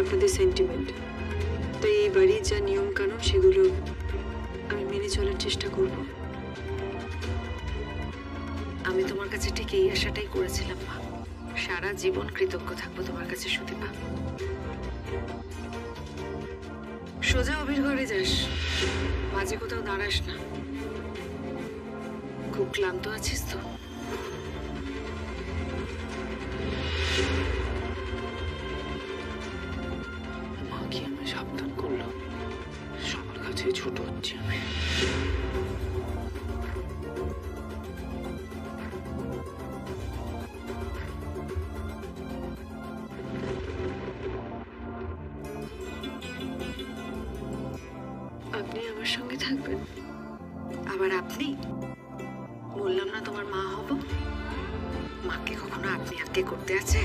আপনাদের সেন্টিমেন্ট, তাই এই বাড়ির যা নিয়ম কানুন সেগুলো আমি মেনে চলার চেষ্টা করব। আমি তোমার কাছে ঠিক এই আশাটাই করেছিলাম মা। সারা জীবন কৃতজ্ঞ থাকবো তোমার কাছে সুদীপা। সোজা অভির ঘরে যাস, মাঝে কোথাও দাঁড়াস না। খুব ক্লান্ত আছিস তো? মা কি আমায় সাবধান করলো? সবার কাছে ছোট হচ্ছে আমি। আপনি আমার সঙ্গে থাকবেন? আবার আপনি? বললাম না তোমার মা হব। মাকে কখনো আপনি আগে করতে আছে?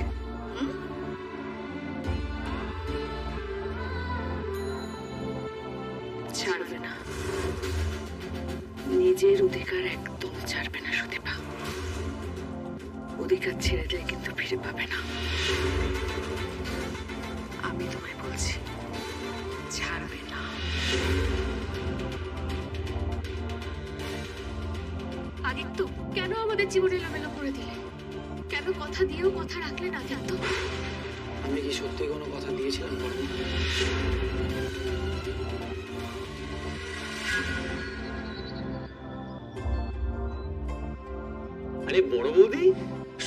ছাড়বে না, নিজের অধিকার একদম ছাড়বে না সুদীপা। অধিকার ছেড়ে দিলে কিন্তু ফিরে পাবে না। আমি তোমায় বলছি, ছাড়বে না। আদিত্য, কেন আমাদের জীবন এলোমেলো করে দিলে? কেন কথা দিয়েও কথা রাখলে না আদিত্য? আমি কি সত্যি কোনো কথা দিয়েছিলাম বর্মা? আরে বড় বৌদি,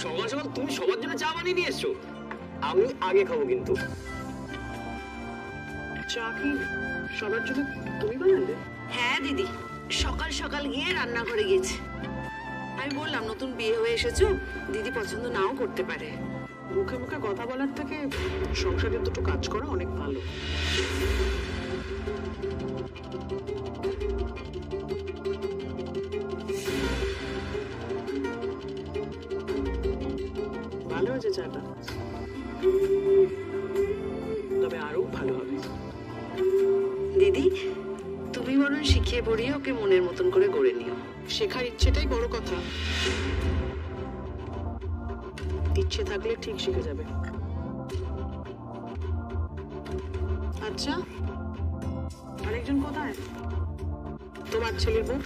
সকাল সকাল তুমি সবার জন্য চা বানিয়ে নিয়ে এসছো। আমি আগে খাবো কিন্তু। চা কি সবার জন্য তুমি বানালে? হ্যাঁ দিদি, সকাল সকাল গিয়ে রান্নাঘরে গিয়েছে। আমি বললাম নতুন বিয়ে হয়ে এসেছো, দিদি পছন্দ নাও করতে পারে। মুখে মুখে কথা বলার থেকে সংসারে দুটো কাজ করা অনেক ভালো। ভালো হয়েছে চাটা, তবে আরো ভালো হবে। দিদি, তুমি বরং শিখিয়ে পড়িয়ে ওকে মনের মতন করে গড়ে নিও। শেখার ইচ্ছেটাই বড় কথা। ইচ্ছে থাকলে ঠিক শিখে যাবে। আচ্ছা, আরেকজন কোথায়? তোমার ছেলের বউ?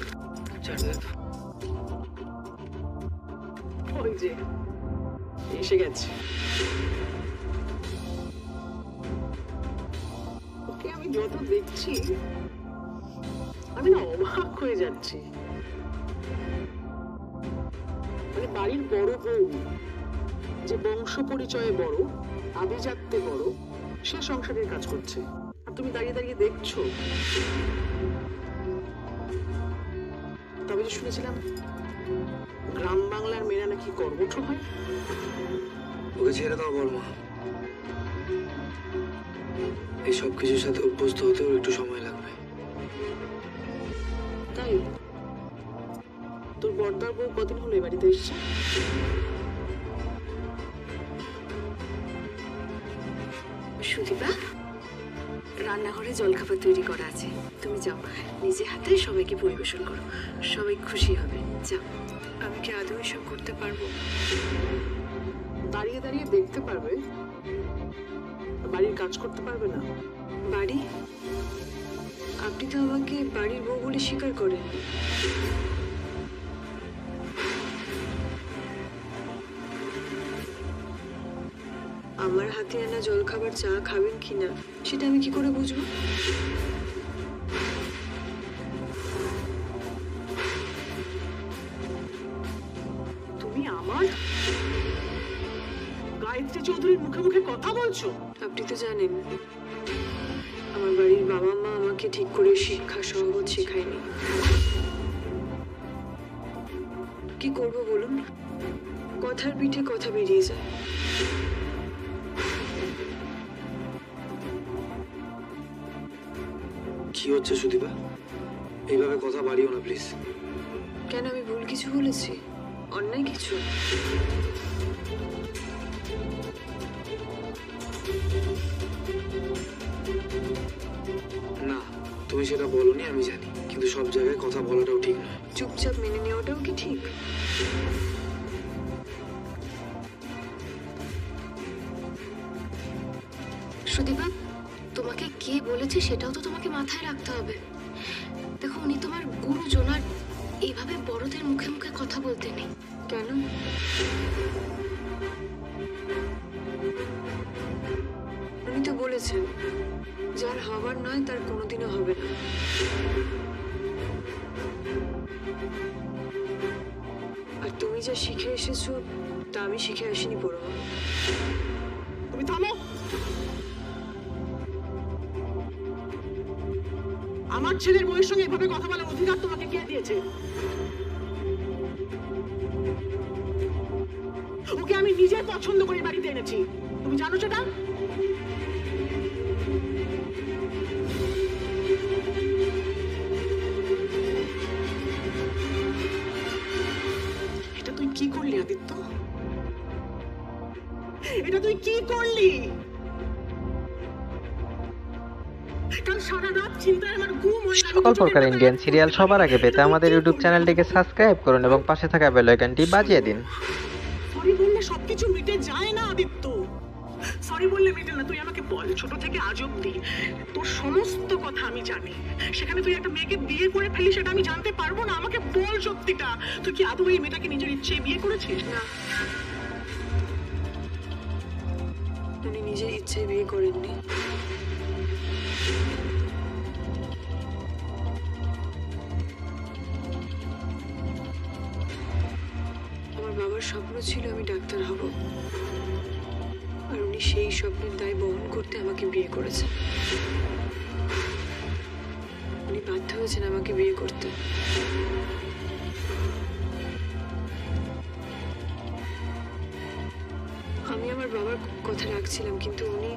ওই যে এসে গেছে। ওকে আমি যত দেখছি আমি না অবাক হয়ে যাচ্ছি। মানে বাড়ির বড় বউ, যে বংশ পরিচয়ে বড়, আভিজাত্যে বড়, সে সংসারের কাজ করছে, আর তুমি দাঁড়িয়ে দাঁড়িয়ে দেখছো। তবে যে শুনেছিলাম গ্রাম বাংলার মেয়েরা নাকি কর্মঠ হয়। ওকে ছেড়ে দাও বর্মা। এই সব কিছুর সাথে অভ্যস্ত হতেও একটু সময় লাগবে। তাই তোর বড়দার বউ কদিন হলো এ বাড়িতে এসছে? সুদীপা, রান্নাঘরে জলখাবার তৈরি করা আছে, তুমি যাও, নিজে হাতে সবাইকে পরিবেশন করো। সবাই খুশি হবে, যাও। আমি কি আদৌ এসব করতে পারবো? দাঁড়িয়ে দাঁড়িয়ে দেখতে পারবে, বাড়ির কাজ করতে পারবে না। বাড়ি? আপনি তো আমাকে বাড়ির বউ বলে স্বীকার করেন। আমার হাতে আনা জলখাবার চা খাবেন কিনা সেটা আমি কি করে বুঝবো? তুমি আমার গায়ত্রী চৌধুরীর মুখে মুখে কথা বলছো? আপনি তো জানেন আমার বাড়ির বাবা মা আমাকে ঠিক করে শিক্ষা সহবত শেখায়নি। কি করব বলুন, কথার পিঠে কথা বেরিয়ে যায়। কি হচ্ছে সুদীপা? এইভাবে কথা বাড়িও না প্লিজ। কেন, আমি ভুল কিছু বলেছি? অন্যায় কিছু? না, তুমি সেটা বলোনি আমি জানি, কিন্তু সব জায়গায় কথা বলাটাও ঠিক নয়। চুপচাপ মেনে নেওয়াটাও কি ঠিক? সুদীপা, তোমাকে কে বলেছে সেটাও তো তোমাকে মাথায় রাখতে হবে। দেখো, উনি তোমার গুরুজন, আর এইভাবে বড়দের মুখে মুখে কথা বলতে নেই। কেন? উনি তো বলেছেন যার হবার নয় তার কোনোদিনও হবে না। আর তুমি যা শিখে এসেছো তা আমি শিখে আসিনি পড়ো। তুমি থামো। আমার ছেলের বউয়ের সঙ্গে এভাবে কথা বলার অধিকার তোমাকে কে দিয়েছে? ওকে আমি নিজে পছন্দ করে বাড়িতে এনেছি, তুমি জানো সেটা? এটা তুই কি করলি আদিত্য? এটা তুই কি করলি? কাল সারা রাত চিন্তায় আমার ঘুম হয় না। সকল প্রকার ইন্ডিয়ান সিরিয়াল সবার আগে পেতে আমাদের ইউটিউব চ্যানেলটিকে সাবস্ক্রাইব করুন এবং পাশে থাকা বেল আইকনটি বাজিয়ে দিন। সরি বললে সবকিছু মিটে যায় না আদিত্য। সরি বললে মিটে না। তুই আমাকে বল, ছোট থেকে আজ অব্দি তোর সমস্ত কথা আমি জানি, সেখানে তুই একটা মেয়েকে বিয়ে করে ফেলি সেটা আমি জানতে পারবো না? আমাকে বল সত্যিটা, তুই কি আদৌ এই মেয়েটাকে নিজের ইচ্ছে বিয়ে করেছিস? না, উনি নিজের ইচ্ছায় বিয়ে করেননি। আমার বাবার স্বপ্ন ছিল আমি ডাক্তার হব, আর উনি সেই স্বপ্নের দায় বহন করতে আমাকে বিয়ে করেছেন। উনি বাধ্য হয়েছেন আমাকে বিয়ে করতে। আমি আমার বাবার কথা রাখছিলাম, কিন্তু উনি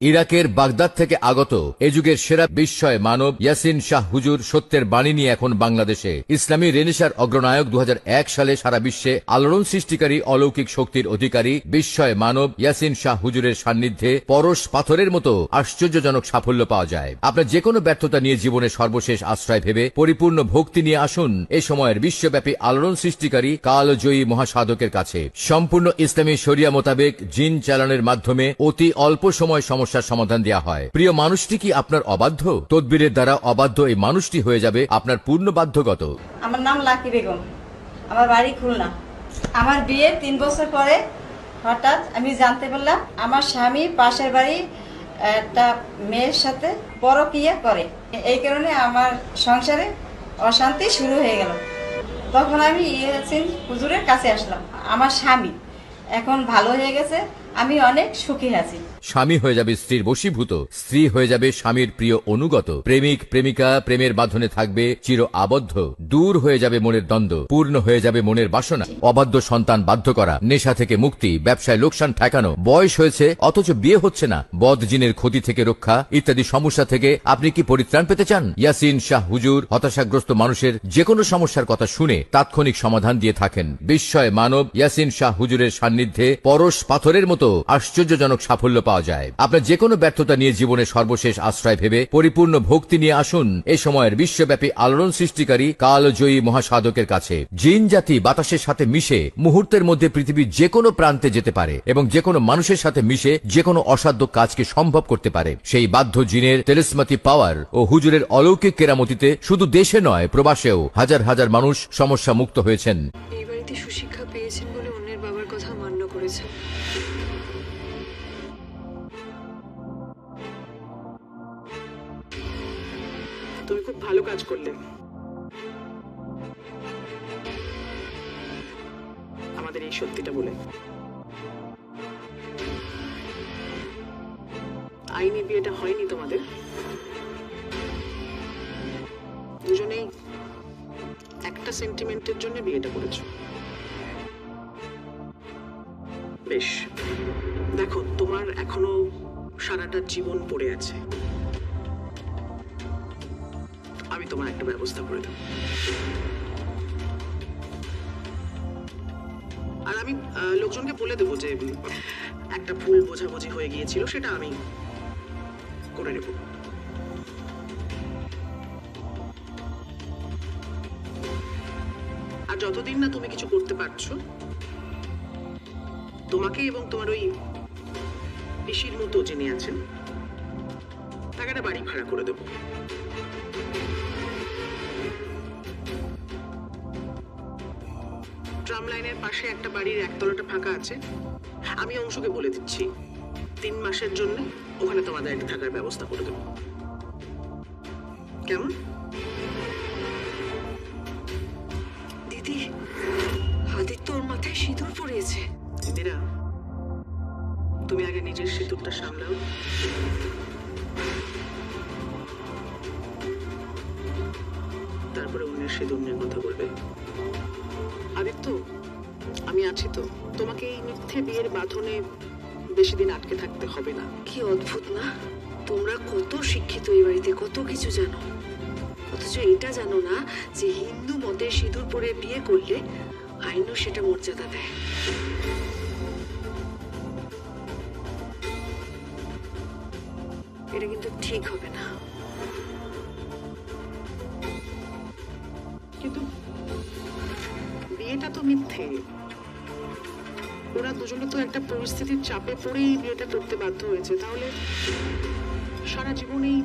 ইরাকের বাগদাদ থেকে আগত এ যুগের সেরা বিস্ময় মানব ইয়াসিন শাহ হুজুর সত্যের বাণী নিয়ে এখন বাংলাদেশে। ইসলামী রেনেসার অগ্রনায়ক 2001 সালে সারা বিশ্বে আলোড়ন সৃষ্টিকারী অলৌকিক শক্তির অধিকারী বিস্ময় মানব ইয়াসিন শাহ হুজুরের সান্নিধ্যে পরশ পাথরের মতো আশ্চর্যজনক সাফল্য পাওয়া যায়। আপনার যে কোনো ব্যর্থতা নিয়ে জীবনের সর্বশেষ আশ্রয় ভেবে পরিপূর্ণ ভক্তি নিয়ে আসুন এ সময়ের বিশ্বব্যাপী আলোড়ন সৃষ্টিকারী কালজয়ী মহাসাধকের কাছে। সম্পূর্ণ ইসলামী শরিয়া মোতাবেক জিন চালানের মাধ্যমে অতি অল্প সময় সমস্যার সমাধান দেওয়া হয়। প্রিয় মানুষটি কি আপনার অবাধ্য? তদবিরের দ্বারা অবাধ্য এই মানুষটি হয়ে যাবে আপনার পূর্ণ বাধ্যগত। আমার নাম লাকি বেগম, আমার বাড়ি খুলনা। আমার বিয়ের 3 বছর পরে হঠাৎ আমি জানতে পারলাম আমার স্বামী পাশের বাড়ি একটা মেয়ের সাথে পরকীয়া করে। এই কারণে আমার সংসারে অশান্তি শুরু হয়ে গেল। তখন আমি ইয়াসিন হুজুরের কাছে আসলাম। আমার স্বামী এখন ভালো হয়ে গেছে, আমি অনেক সুখী আছি। স্বামী হয়ে যাবে স্ত্রীর বশীভূত, স্ত্রী হয়ে যাবে স্বামীর প্রিয় অনুগত, প্রেমিক প্রেমিকা প্রেমের বাঁধনে থাকবে চির আবদ্ধ, দূর হয়ে যাবে মনের দ্বন্দ্ব, পূর্ণ হয়ে যাবে মনের বাসনা, অবাধ্য সন্তান বাধ্য করা, নেশা থেকে মুক্তি, ব্যবসায় লোকসান ঠেকানো, বয়স হয়েছে অথচ বিয়ে হচ্ছে না, বদ জিনের ক্ষতি থেকে রক্ষা ইত্যাদি সমস্যা থেকে আপনি কি পরিত্রাণ পেতে চান? ইয়াসিন শাহ হুজুর হতাশাগ্রস্ত মানুষের যে কোনো সমস্যার কথা শুনে তাৎক্ষণিক সমাধান দিয়ে থাকেন। বিস্ময় মানব ইয়াসিন শাহ হুজুরের সান্নিধ্যে পরশ পাথরের মতো আশ্চর্যজনক সাফল্য পাওয়া যায়। আপনার যে কোনো ব্যর্থতা নিয়ে জীবনের সর্বশেষ আশ্রয় ভেবে পরিপূর্ণ ভক্তি নিয়ে আসুন এ সময়ের বিশ্বব্যাপী আলোড়ন সৃষ্টিকারী কালজয়ী মহাসাধকের কাছে। জিন জাতি বাতাসের সাথে মিশে মুহূর্তের মধ্যে পৃথিবীর যে কোনো প্রান্তে যেতে পারে এবং যে কোনো মানুষের সাথে মিশে যে কোনো অসাধ্য কাজকে সম্ভব করতে পারে। সেই বাধ্য জিনের তেলেসমাতি পাওয়ার ও হুজুরের অলৌকিক কেরামতিতে শুধু দেশে নয় প্রবাসেও হাজার হাজার মানুষ সমস্যা মুক্ত হয়েছেন। এই বাড়িতে সুশিক্ষা পেয়েছেন বলে অন্যের বাবার কথা মান্য করেছেন। তুমি খুব ভালো কাজ করলে। আমাদের এই সত্যিটা বলে। আইনি বিয়েটা হয়নি তোমাদের, দুজনেই একটা সেন্টিমেন্টের জন্য বিয়েটা করেছো। বেশ, দেখো তোমার এখনো সারাটা জীবন পড়ে আছে, আমি তোমার একটা ব্যবস্থা করে দেব। আর আমি লোকজনকে বলে দেবো যে একটা ভুল বোঝাবুঝি হয়ে গিয়েছিল, সেটা আমি করে নেব। আর যতদিন না তুমি কিছু করতে পারছো, তোমাকে এবং তোমার ওই পিসির মতো যিনি আছেন তাকে একটা বাড়ি ভাড়া করে দেবো। ট্রাম লাইনের পাশে একটা বাড়ির একতলাটা ফাঁকা আছে। আমি অংশকে বলে দিচ্ছি 3 মাসের জন্য ওখানে তোমাদের একটা থাকার ব্যবস্থা করে দেবো। কেমন? দিদি, আদিত্য ওর মাথায় সিঁদুর পরিয়েছে। দিদিরা, তুমি আগে নিজের সিঁদুরটা সামলাও। তারপরে অন্যের সিঁদুর নিয়ে কথা বলবে। আদিত্য, আমি আছি তো। তোমাকে এই মিথ্যে বিয়ের বাঁধনে বেশি দিন আটকে থাকতে হবে না। কি অদ্ভুত না, তোমরা কত শিক্ষিত এই বাড়িতে, কত কিছু জানো, অথচ এটা জানো না যে হিন্দু মতে সিঁদুর পরে বিয়ে করলে আইনও সেটা মর্যাদা দেয়। এটা কিন্তু ঠিক হবে না। কিন্তু বিয়েটা তো মিথ্যে। ওরা দুজনে তো একটা পরিস্থিতির চাপে পড়েই বিয়েটা করতে বাধ্য হয়েছে। তাহলে সারা জীবন এই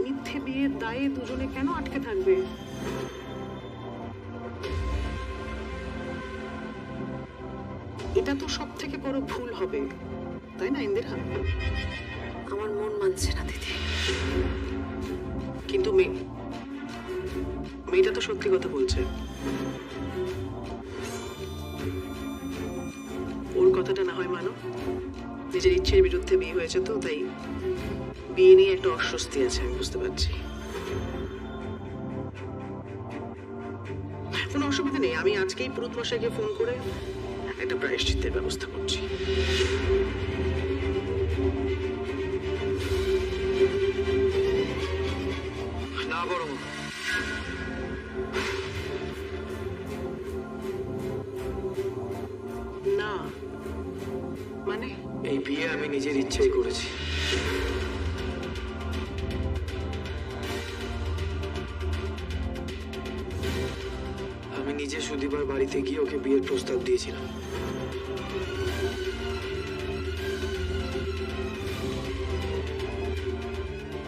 মিথ্যে বিয়ের দায়ে দুজনে কেন আটকে থাকবে? এটা তো সব থেকে বড় ভুল হবে, তাই না ইন্দিরা? আমার মন মানছে না দিদি। কিন্তু মেয়েটা তো সত্যি কথা বলছে। ওর কথাটা না হয় মানো। নিজের ইচ্ছের বিরুদ্ধে বিয়ে হয়েছে তো, তাই বিয়ে নিয়ে একটা অস্বস্তি আছে, আমি বুঝতে পারছি। কোনো অসুবিধা নেই, আমি আজকেই পুরুত মশাইকে ফোন করে একটা প্রায়শ্চিত্তের ব্যবস্থা করছি। না বড় মা, না মানে? এই বিয়ে আমি নিজের ইচ্ছেই করেছি। আমি নিজে সুদীপার বাড়িতে গিয়ে ওকে বিয়ের প্রস্তাব দিয়েছিলাম।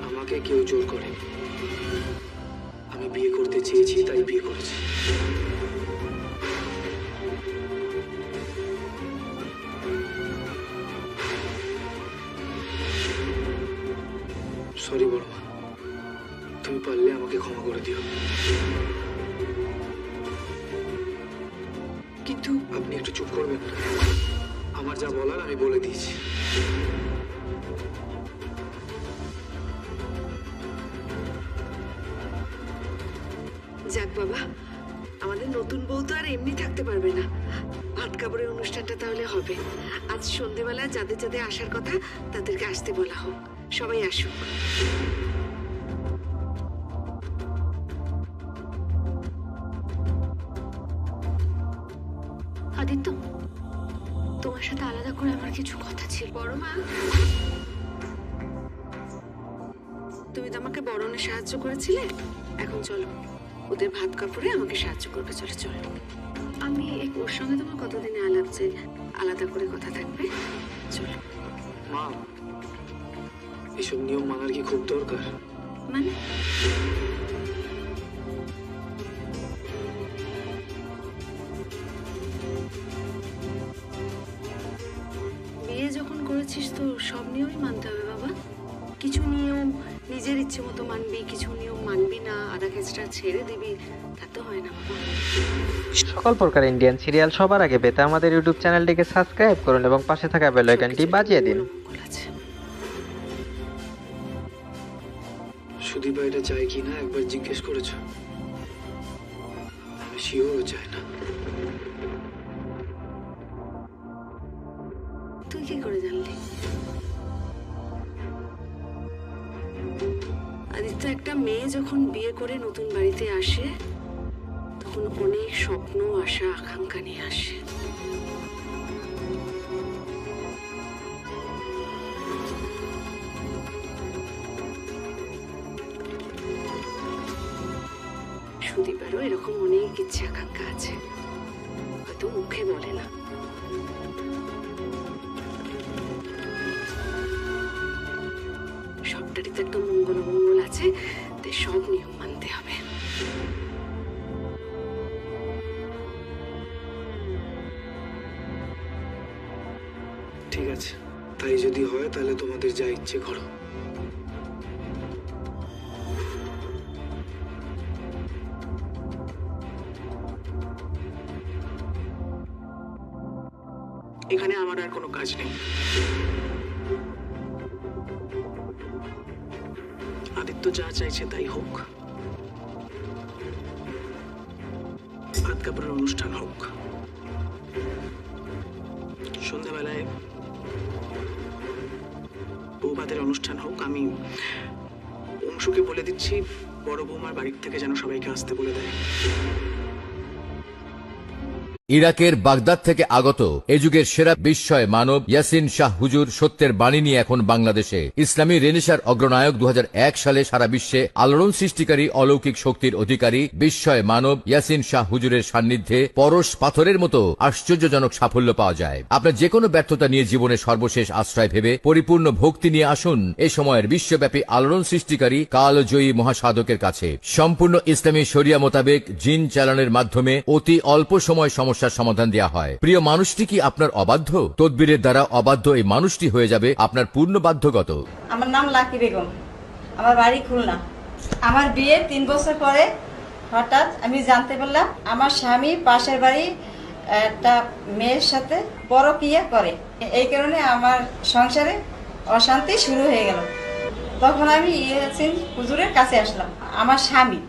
আমাকে কেউ জোর করেনি। আমি বিয়ে করতে চেয়েছি, তাই বিয়ে করেছি। সরি বড় মা, তুমি পারলে আমাকে ক্ষমা করে দিও। কিন্তু আপনি একটু চুপ করবেন? আমার যা বলার আমি বলে দিয়েছি। যাক বাবা, আমাদের নতুন বউ তো আর এমনি থাকতে পারবে না। ভাত কাপড়ের অনুষ্ঠানটা তাহলে হবে। আজ সন্ধেবেলা যাদের যাদের আসার কথা তাদেরকে আসতে বলা হোক। সবাই আসুক। আদিত্য, তোমার সাথে আলাদা করে আমার কিছু কথা ছিল। বড় মা, তুমি তো আমাকে বরণে সাহায্য করেছিলে, এখন চলো ওদের ভাত কাপড়ে আমাকে সাহায্য করবে। চলো চলো। আমি ওর সঙ্গে তোমার কতদিনে আলাপ যে আলাদা করে কথা থাকবে। চলো। মা, এসব নিয়ম মানার কি খুব দরকার? মানে বিয়ে যখন করেছিস তো সব নিয়মই মানতে হবে বাবা। কিছু নিয়ম নিজের ইচ্ছে মতো মানবি, কিছু নিয়ম মানবি না, আধা কেসটা ছেড়ে দিবি, তা তো হয় না বাবা। সকল প্রকার ইন্ডিয়ান সিরিয়াল সবার আগে পেতে আমাদের ইউটিউব চ্যানেলটিকে সাবস্ক্রাইব করুন এবং পাশে থাকা বেল আইকনটি বাজিয়ে দিন। মঙ্গল আছে। সুদীপা এটা চায় কি না একবার জিজ্ঞেস করেছো? আমি শিওর চাই না। তুই কি করে জানলি? আদিত্য, একটা মেয়ে যখন বিয়ে করে নতুন বাড়িতে আসে তখন অনেক স্বপ্ন, আশা, আকাঙ্ক্ষা নিয়ে আসে। সুদীপারও এরকম অনেক ইচ্ছে আকাঙ্ক্ষা আছে, হয়তো মুখে বলে না। সবটারই তো একটা মঙ্গল অমঙ্গল আছে, তাই সব নিয়ম মানতে হবে। ঠিক আছে, তাই যদি হয় তাহলে তোমাদের যা ইচ্ছে করো। এখানে আমার আর কোনো কাজ নেই। আদিত্য যা চাইছে তাই হোক, ভাত কাপড়ের অনুষ্ঠান হোক, সন্ধ্যাবেলায় বৌভাতের অনুষ্ঠান হোক। আমি অংশুকে বলে দিচ্ছি বড় বৌমার বাড়ির থেকে যেন সবাইকে আসতে বলে দেয়। ইরাকের বাগদাদ থেকে আগত এ যুগের সেরা বিস্ময় মানব ইয়াসিন শাহ হুজুর সত্যের বাণী নিয়ে এখন বাংলাদেশে। ইসলামী রেনেসার অগ্রনায়ক 2001 সালে সারা বিশ্বে আলোড়ন সৃষ্টিকারী অলৌকিক শক্তির অধিকারী বিস্ময় মানব ইয়াসিন শাহ হুজুরের সান্নিধ্যে পরশ পাথরের মতো আশ্চর্যজনক সাফল্য পাওয়া যায়। আপনার যে কোনো ব্যর্থতা নিয়ে জীবনের সর্বশেষ আশ্রয় ভেবে পরিপূর্ণ ভক্তি নিয়ে আসুন এ সময়ের বিশ্বব্যাপী আলোড়ন সৃষ্টিকারী কালজয়ী মহাসাধকের কাছে। সম্পূর্ণ ইসলামী শরিয়া মোতাবেক জিন চালানের মাধ্যমে অতি অল্প সময় সমস্যার সমাধান দেওয়া হয়। প্রিয় মানুষটি কি আপনার অবাধ্য? তদবিরের দ্বারা অবাধ্য এই মানুষটি হয়ে যাবে আপনার পূর্ণ বাধ্যগত। আমার নাম লাকি বেগম, আমার বাড়ি খুলনা। আমার বিয়ের 3 বছর পরে হঠাৎ আমি জানতে পারলাম আমার স্বামী পাশের বাড়ি একটা মেয়ের সাথে পরকীয়া করে। এই কারণে আমার সংসারে অশান্তি শুরু হয়ে গেল। তখন আমি ইয়াসিন হুজুরের কাছে আসলাম। আমার স্বামী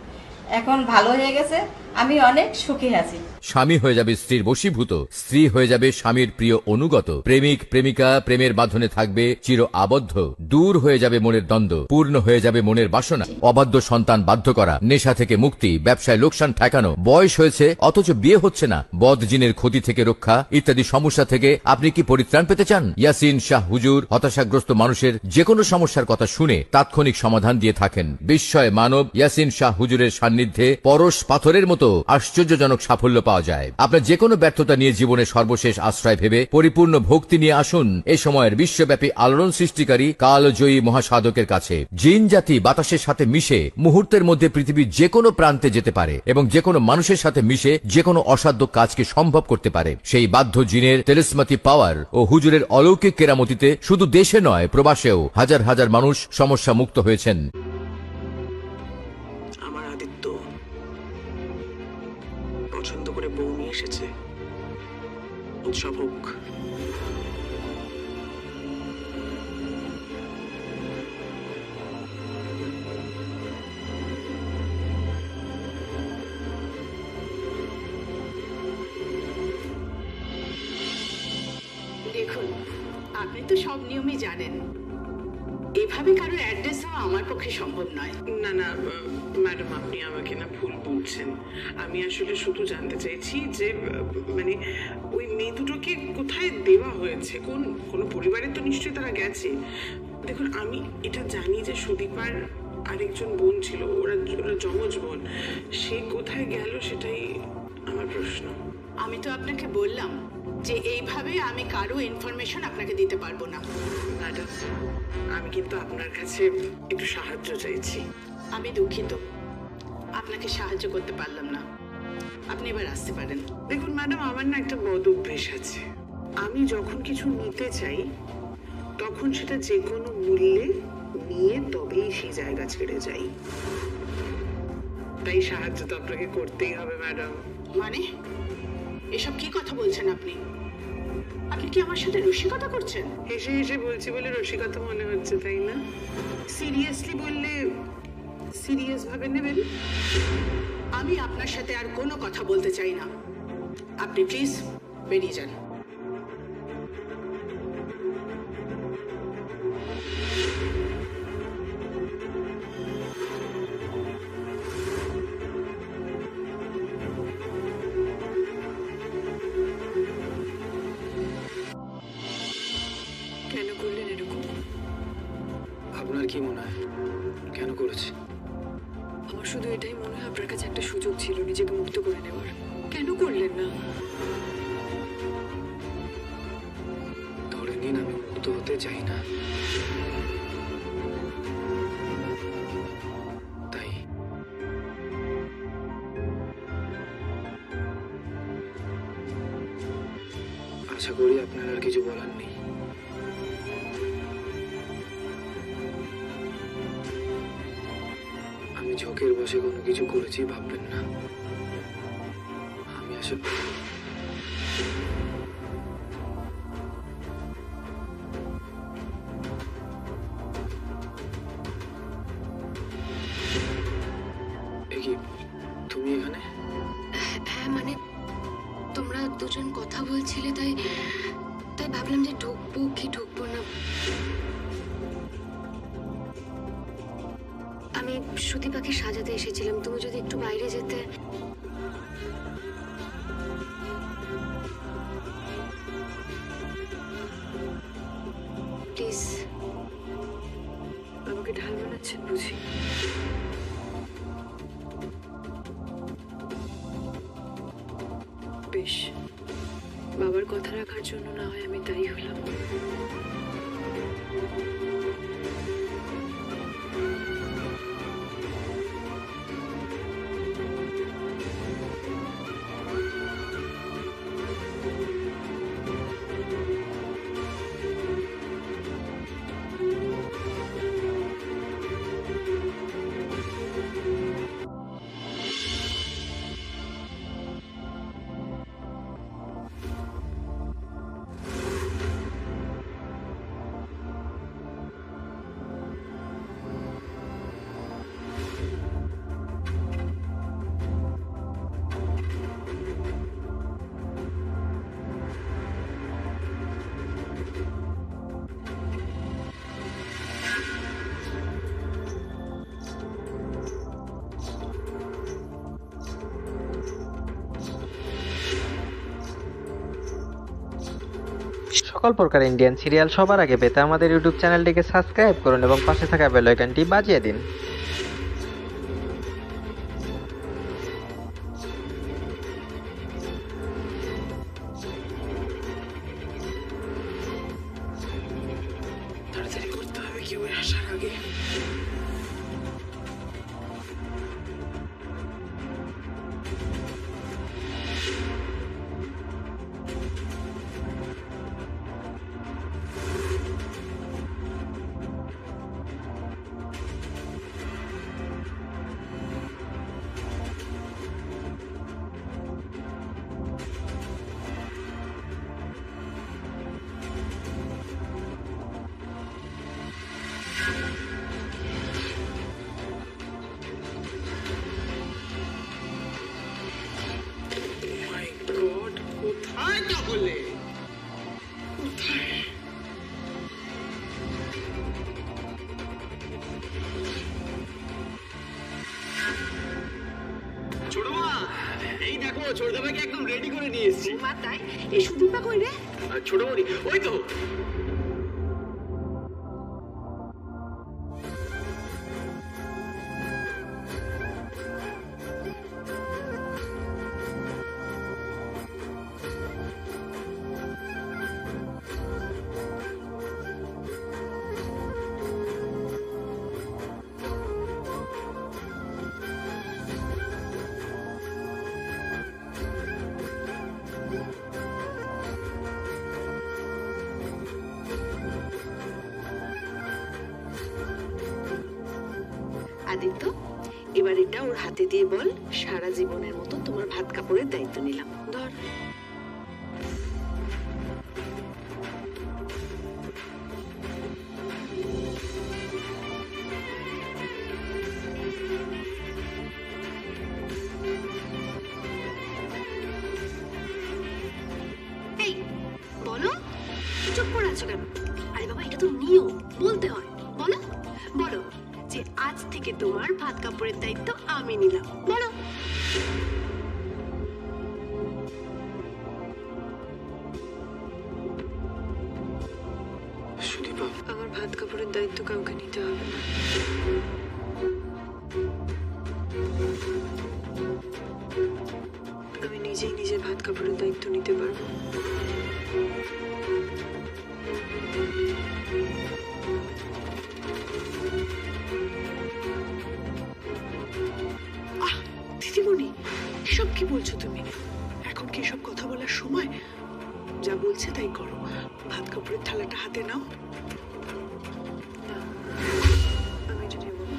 এখন ভালো হয়ে গেছে, আমি অনেক সুখী আছি। স্বামী হয়ে যাবে স্ত্রীর বশীভূত, স্ত্রী হয়ে যাবে স্বামীর প্রিয় অনুগত, প্রেমিক প্রেমিকা প্রেমের বাঁধনে থাকবে চির আবদ্ধ, দূর হয়ে যাবে মনের দ্বন্দ্ব, পূর্ণ হয়ে যাবে মনের বাসনা, অবাধ্য সন্তান বাধ্য করা, নেশা থেকে মুক্তি, ব্যবসায় লোকসান ঠেকানো, বয়স হয়েছে অথচ বিয়ে হচ্ছে না, বদ জিনের ক্ষতি থেকে রক্ষা ইত্যাদি সমস্যা থেকে আপনি কি পরিত্রাণ পেতে চান? ইয়াসিন শাহ হুজুর হতাশাগ্রস্ত মানুষের যে কোনো সমস্যার কথা শুনে তাৎক্ষণিক সমাধান দিয়ে থাকেন। বিস্ময় মানব ইয়াসিন শাহ হুজুরের সান্নিধ্যে পরশ পাথরের মতো আশ্চর্যজনক সাফল্য পাওয়া যায়। আপনার যে কোনো ব্যর্থতা নিয়ে জীবনের সর্বশেষ আশ্রয় ভেবে পরিপূর্ণ ভক্তি নিয়ে আসুন এ সময়ের বিশ্বব্যাপী আলোড়ন সৃষ্টিকারী কালজয়ী মহাসাধকের কাছে। জিন জাতি বাতাসের সাথে মিশে মুহূর্তের মধ্যে পৃথিবীর যে কোনো প্রান্তে যেতে পারে এবং যে কোনো মানুষের সাথে মিশে যে কোনো অসাধ্য কাজকে সম্ভব করতে পারে। সেই বাধ্য জিনের তেলেসমাতি পাওয়ার ও হুজুরের অলৌকিক কেরামতিতে শুধু দেশে নয় প্রবাসেও হাজার হাজার মানুষ সমস্যা মুক্ত হয়েছেন। আমার আদিত্য পছন্দ করে বউ নিয়ে এসেছে, উৎসব হোক। দেখুন, আপনি তো সব নিয়মই জানেন, এভাবে কারোর অ্যাড্রেস দেওয়া আমার পক্ষে সম্ভব নয়। না না ম্যাডাম, আপনি আমাকে না ভুল বুঝছেন। আমি আসলে শুধু জানতে চাইছি যে মানে ওই মেয়ে দুটোকে কোথায় দেওয়া হয়েছে, কোনো পরিবারে তো নিশ্চয়ই তারা গেছে। দেখুন, আমি এটা জানি যে সুদীপার আরেকজন বোন ছিল, ওরা যমজ বোন, সে কোথায় গেল সেটাই আমার প্রশ্ন। আমি তো আপনাকে বললাম যে এইভাবে আমি কারো ইনফরমেশন আপনাকে দিতে পারবো না। ম্যাডাম, আমি কিন্তু আপনার কাছে একটু সাহায্য চাইছি। আমি দুঃখিত, আপনাকে সাহায্য করতে পারলাম না। আপনি এবার আসতে পারেন। দেখুন ম্যাডাম, আমার না একটা বদ অভ্যেস আছে। আমি যখন কিছু নিতে চাই তখন সেটা যে কোনো মূল্যে নিয়ে তবেই সেই জায়গা ছেড়ে যাই। তাই সাহায্য তো আপনাকে করতেই হবে ম্যাডাম। মানে এসব কি কথা বলছেন আপনি? আপনি কি আমার সাথে রসিকতা করছেন? হেসে হেসে বলছি বলে রসিকতা মনে হচ্ছে, তাই না? সিরিয়াসলি বললে সিরিয়াস ভাবে নেবেন। আমি আপনার সাথে আর কোনো কথা বলতে চাই না। আপনি প্লিজ বেরিয়ে যান। কেন করলেন এরকম? আপনার কি মনে হয় কেন করেছি? আমার শুধু এটাই মনে হয় আপনার কাছে একটা সুযোগ ছিল নিজেকে মুক্ত করে নেওয়ার। কেন করলেন না? ধরে নিন আমি মুক্ত হতে চাই না, আশা করি আপনার আর কিছু বলার নেই। আমি ঝোঁকের বসে কোনো কিছু করেছি ভাববেন না। আমি আসলে তুমি এখানে? হ্যাঁ মানে তোমরা দুজন কথা বলছিলে, তাই তাই ভাবলাম যে ঢুকবো কি ঢুকবো না। আমি সুদীপাকে সাজাতে এসেছিলাম, তুমি যদি একটু বাইরে যেতে। প্লিজ। আমাকে ঢাল বানাচ্ছেন বুঝি? বেশ, বাবার কথা রাখার জন্য না হয় আমি তাই হলাম। সকল প্রকার ইন্ডিয়ান সিরিয়াল সবার আগে পেতে আমাদের ইউটিউব চ্যানেলটিকে সাবস্ক্রাইব করুন এবং পাশে থাকা বেল আইকনটি বাজিয়ে দিন। তাড়াতাড়ি করতে হবে কেউ আসার আগে। কোথায় তাহলে? কোথায়? ছোট মা, এই দেখো ছোটদাকে একদম রেডি করে নিয়ে এসেছি। মা তাই? এই সুদীপা কই রে? ছোট বৌদি ওই তো। আদিত্য, এবার এটা ওর হাতে দিয়ে বল, সারা জীবনের মতো তোমার ভাত কাপড়ের দায়িত্ব নিলাম। ধর। এই বলো, চুপ করে আছো কেন? আরে বাবা, এটা তো নিয়ম, বলতে হয়। বলো বলো যে আজ থেকে তোমার ভাত কাপড়ের দায়িত্ব আমি নিলাম। বলো। সুদীপা, আমার ভাত কাপড়ের দায়িত্ব কাউকে নিতে হবে না। আমি নিজেই নিজের ভাত কাপড়ের দায়িত্ব নিতে পারবো। দিদিমণি, এসব কি বলছো তুমি? এখন কি এসব কথা বলার সময়? যা বলছে তাই করো। ভাত কাপড়ের থালাটা হাতে নাও। আমি এটা নেবো না।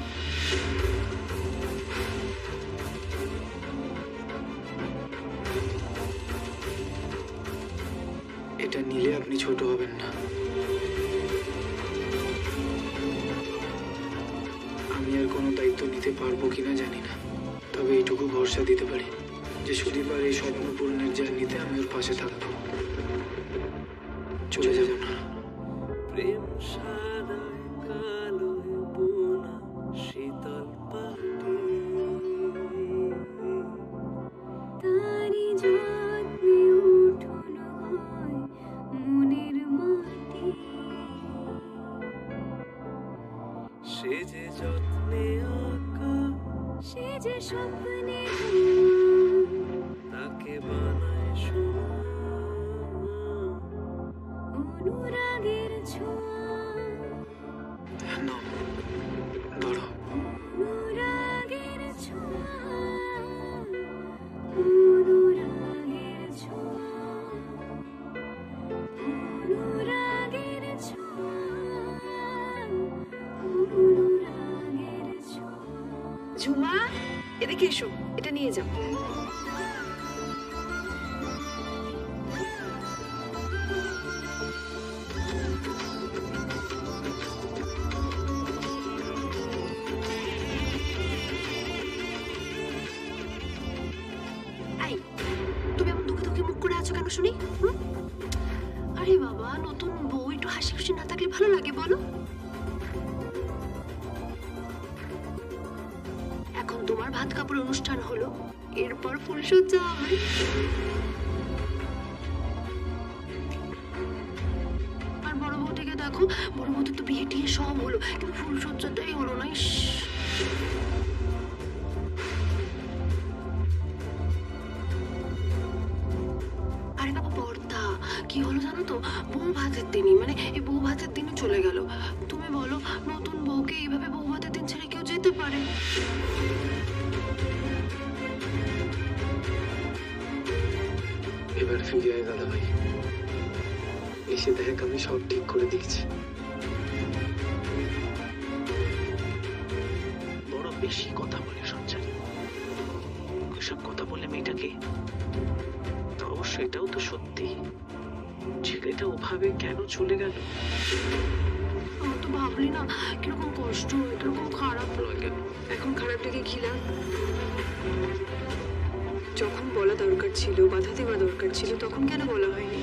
এটা নিলে আপনি ছোট হবেন না। আমি আর কোনো দায়িত্ব নিতে পারবো কিনা জানি না, তবে এইটুকু ভরসা দিতে পারি যে সুদীপার এই স্বপ্ন পূরণের জার্নিতে আমি ওর পাশে থাকবো, চলে যাব না। প্রেম সাদায় কালোয় বোনা শীতল পাটি, তারি যত্নে উঠোন হয় মনের মাটি, সে যে যত্নে আঁকা সে যে স্বপ্নে তাকে বানায় সোনা, অনুরাগের ছোঁয়া, নাও, ধরো। অনুরাগের ছোঁয়া, অনুরাগের ছোঁয়া, অনুরাগের ছোঁয়া, অনুরাগের ছোঁয়া। ঝুমা, এদিকে এসো, এটা নিয়ে যাও। এই, তুমি এমন দুঃখে দুঃখে মুখ করে আছো কেন শুনি? হুম? আরে বাবা, নতুন বউ একটু হাসি খুশি না থাকলে ভালো লাগে বলো? এখন তোমার ভাত কাপড় অনুষ্ঠান হলো, এরপর ফুলসজ্জা হবে। আর বড় বউটিকে দেখো, বড় বউটির তো বিয়ে টিয়ে সব হলো, কিন্তু ফুলসজ্জাটাই হলো না। ইস, আরে বাবা বর্দা, কি হলো জানো তো? বউ ভাতের দিনই, মানে এই বউ ভাতের দিনই চলে গেল। তুমি বলো, নতুন বউকে এইভাবে বউ ভাতের দিন ছেড়ে কেউ যেতে পারে? এবার ফিরে আয় দাদা ভাই, এসে দেখ আমি সব ঠিক করে দিয়েছি। বড় বেশি কথা বলে সঞ্চারী, ওইসব কথা বলে মেয়েটাকে, অবশ্য এটাও তো সত্যি, ছেলেটা ওভাবে কেন চলে গেল? আমার তো ভাবলি না কিরকম কষ্ট হয়, কিরকম খারাপ লাগে। এখন খারাপ লেগে কি লাগ? যখন বলা দরকার ছিল, বাধা দেওয়া দরকার ছিল, তখন কেন বলা হয়নি?